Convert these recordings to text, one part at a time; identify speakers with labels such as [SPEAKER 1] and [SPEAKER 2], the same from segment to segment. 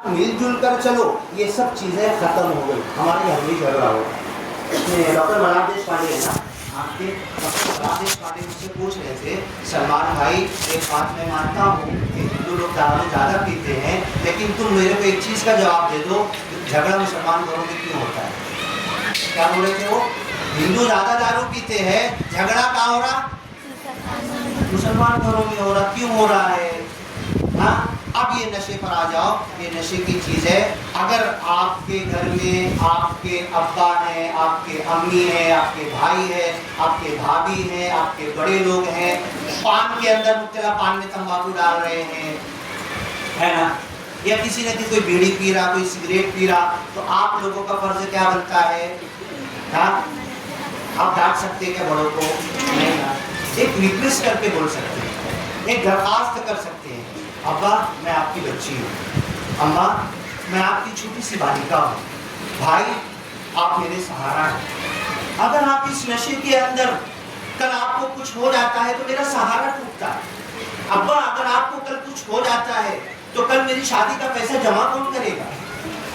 [SPEAKER 1] مل جل کر چلو، یہ سب چیزیں ختم ہو گئی. ہمارے گھر میں جھگڑا ہو. ڈاکٹر ملار دیش پانڈے ہے نا، آپ کے ڈاکٹر ملار دیش پانڈے مجھ سے پوچھ رہے تھے سلمان بھائی ایک بات میں مانتا ہوں کہ ہندو لوگ دارو زیادہ پیتے ہیں، لیکن تم میرے کو ایک چیز کا جواب دے دو، جھگڑا مسلمان گھروں میں کیوں ہوتا ہے؟ کیا بول رہے تھے وہ؟ ہندو زیادہ دارو پیتے ہیں، جھگڑا کہاں ہو رہا؟ مسلمان گھروں میں ہو رہا. کیوں ہو رہا ہے؟ ہاں، اب یہ نشے پر آ جاؤ. یہ نشے کی چیز ہے. اگر آپ کے گھر میں آپ کے ابا ہیں، آپ کے امی ہیں، آپ کے بھائی ہیں، آپ کے بھابھی ہیں، آپ کے بڑے لوگ ہیں، پان کے اندر مبتلا، پان میں تمباکو ڈال رہے ہیں، ہے نا، یا کسی نے کوئی بیڑی پی رہا، کوئی سگریٹ پی رہا، تو آپ لوگوں کا فرض کیا بنتا ہے؟ ہاں، آپ ڈانٹ سکتے کیا بڑوں کو؟ نہیں نا. ایک ریکویسٹ کر کے بول سکتے ہیں، ایک درخواست کر سکتے ہیں، ابا میں آپ کی بچی ہوں، اماں میں آپ کی چھوٹی سی بالکا ہوں، بھائی آپ میرے سہارا ہیں. اگر آپ اس نشے کے اندر کل آپ کو کچھ ہو جاتا ہے تو میرا سہارا ٹوٹتا ہے. ابا اگر آپ کو کل کچھ ہو جاتا ہے تو کل میری شادی کا پیسہ جمع کون کرے گا؟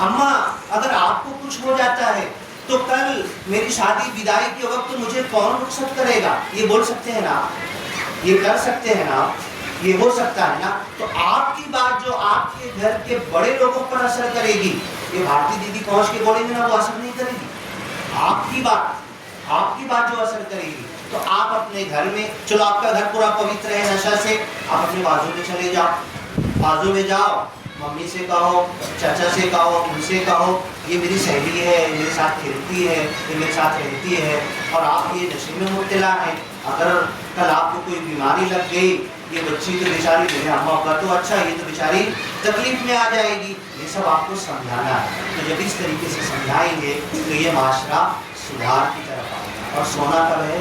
[SPEAKER 1] اماں اگر آپ کو کچھ ہو جاتا ہے تو کل میری شادی بدائی کے وقت مجھے کون رخصت کرے گا؟ یہ بول سکتے ہیں نا، یہ کر سکتے ہیں نا، یہ ہو سکتا ہے نا. تو آپ کی بات جو آپ کے گھر کے بڑے لوگوں پر اثر کرے گی، یہ بھارتی دیدی پہنچ کے بولیں گے نا، وہ اثر نہیں کرے گی. آپ کی بات جو اثر کرے گی. تو آپ اپنے گھر میں، چلو آپ کا گھر پورا پوتر ہے نشہ سے، آپ اپنے بازو میں چلے جاؤ، بازو میں جاؤ، ممی سے کہو، چچا سے کہو، ان سے کہو یہ میری سہیلی ہے، میرے ساتھ کھیلتی ہے، یہ میرے ساتھ رہتی ہے، اور آپ یہ نشے میں مبتلا ہیں. اگر کل آپ کو کوئی بیماری لگ گئی، یہ بچی تو بیچاری، میرے اما ابا تو اچھا، یہ تو بیچاری تکلیف میں آ جائے گی. یہ سب آپ کو سمجھانا ہے. تو جب اس طریقے سے سمجھائیں گے تو یہ معاشرہ سدھار کی طرف آئے گا. اور سونا کب ہے؟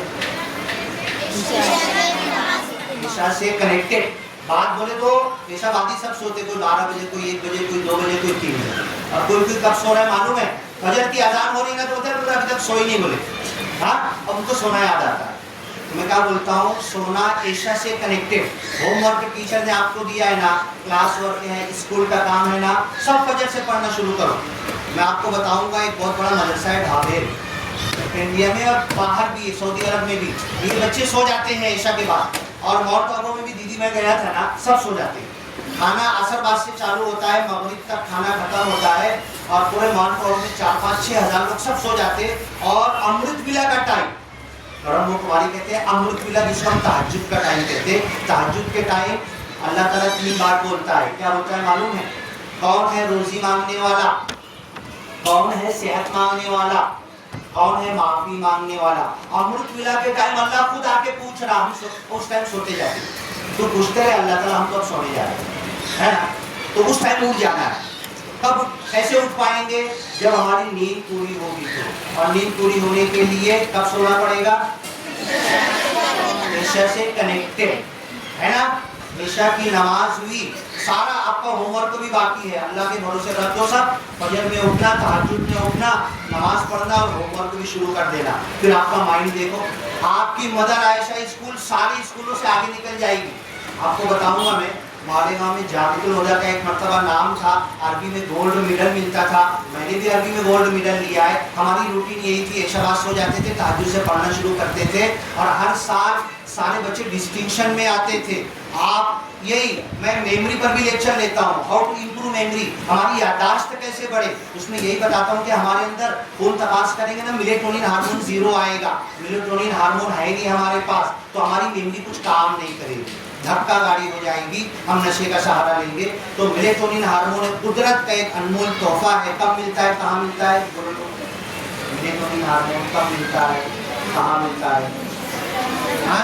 [SPEAKER 1] عشاء سے کنیکٹڈ. بات بولے تو عشاء بعد ہی سب سوتے، کوئی 12 بجے، کوئی 1 بجے، کوئی 2 بجے، کوئی 3 بجے. اور کوئی کب سو رہا ہے معلوم ہے؟ فجر کی اذان ہو رہی نا تو ابھی تک سوئی نہیں بولے. ہاں، اب ان کو سونا یاد آتا ہے. میں کیا بولتا ہوں، سونا عشاء سے کنیکٹڈ. ہوم ورک ٹیچر نے آپ کو دیا ہے نا، کلاس ورک ہے، اسکول کا کام ہے نا، سب فجر سے پڑھنا شروع کرو. میں آپ کو بتاؤں گا، ایک بہت بڑا مدرسہ ہے ڈھابیر انڈیا میں اور باہر بھی، سعودی عرب میں بھی. یہ بچے سو جاتے ہیں عشاء کے بعد. اور ماؤنٹ آبو میں بھی دیدی میں گیا تھا نا، سب سو جاتے ہیں. کھانا عصر بعد سے چالو ہوتا ہے، مغرب تک کھانا ختم ہوتا ہے، اور پورے ماؤنٹ آبو میں 4-5-6 ہزار لوگ سب سو جاتے ہیں. اور امرت ویلا کا ٹائم، برہم کماری کہتے ہیں امرت ویلا، جس کو ہم تہجد کا ٹائم کہتے ہیں. تہجد کے ٹائم اللہ تعالیٰ 3 بات بولتا ہے. کیا بولتا ہے معلوم ہے؟ کون ہے روزی مانگنے والا، کون ہے صحت مانگنے والا، کون ہے معافی مانگنے والا. امرت ویلا کے ٹائم اللہ خود آ کے پوچھ رہا. ہم اس ٹائم سوتے جاتے، تو پوچھتے رہے اللہ تعالیٰ ہم تو اب سونے جا رہے ہیں نا. تو اس ٹائم اٹھ جانا ہے. کب ایسے اٹھ پائیں گے؟ جب ہماری نیند پوری ہوگی تو. اور نیند پوری ہونے کے لیے کب سونا پڑے گا؟ عشاء سے کنیکٹڈ ہے نا. عشاء کی نماز ہوئی، سارا آپ کا ہوم ورک بھی باقی ہے. اللہ کے بھروسے رکھ دو سب. فجر میں اٹھنا، تہجد میں اٹھنا، نماز پڑھنا اور ہوم ورک بھی شروع کر دینا. پھر آپ کا مائنڈ دیکھو، آپ کی مدر عائشہ اسکول ساری اسکولوں سے آگے نکل جائے گی. آپ کو بتاؤں گا، میں ہمارے گاؤں میں جابر الہدا کا ایک مرتبہ نام تھا، عربی میں گولڈ میڈل ملتا تھا. میں نے بھی عربی میں گولڈ میڈل لیا ہے. ہماری روٹین یہی تھی، عشاء بعد سو جاتے تھے، تہجد سے پڑھنا شروع کرتے تھے، اور ہر سال سارے بچے ڈسٹنکشن میں آتے تھے. آپ یہی، میں میموری پر بھی لیکچر لیتا ہوں، ہاؤ ٹو امپروو میموری، ہماری یادداشت کیسے بڑھے. اس میں یہی بتاتا ہوں کہ ہمارے اندر خون تپاس کریں گے نا، میلیٹونین ہارمون 0 آئے گا. میلیٹونین ہارمون ہے نہیں ہمارے پاس، تو ہماری میموری کچھ کام نہیں کرے گی، دھکا گاڑی ہو جائے گی. ہم نشے کا سہارا لیں گے. تو میلیٹونین ہارمون قدرت کا ایک انمول تحفہ ہے. کب ملتا ہے، کہاں ملتا ہے؟ میلیٹونین ہارمون کب ملتا ہے، کہاں ملتا ہے؟ ہاں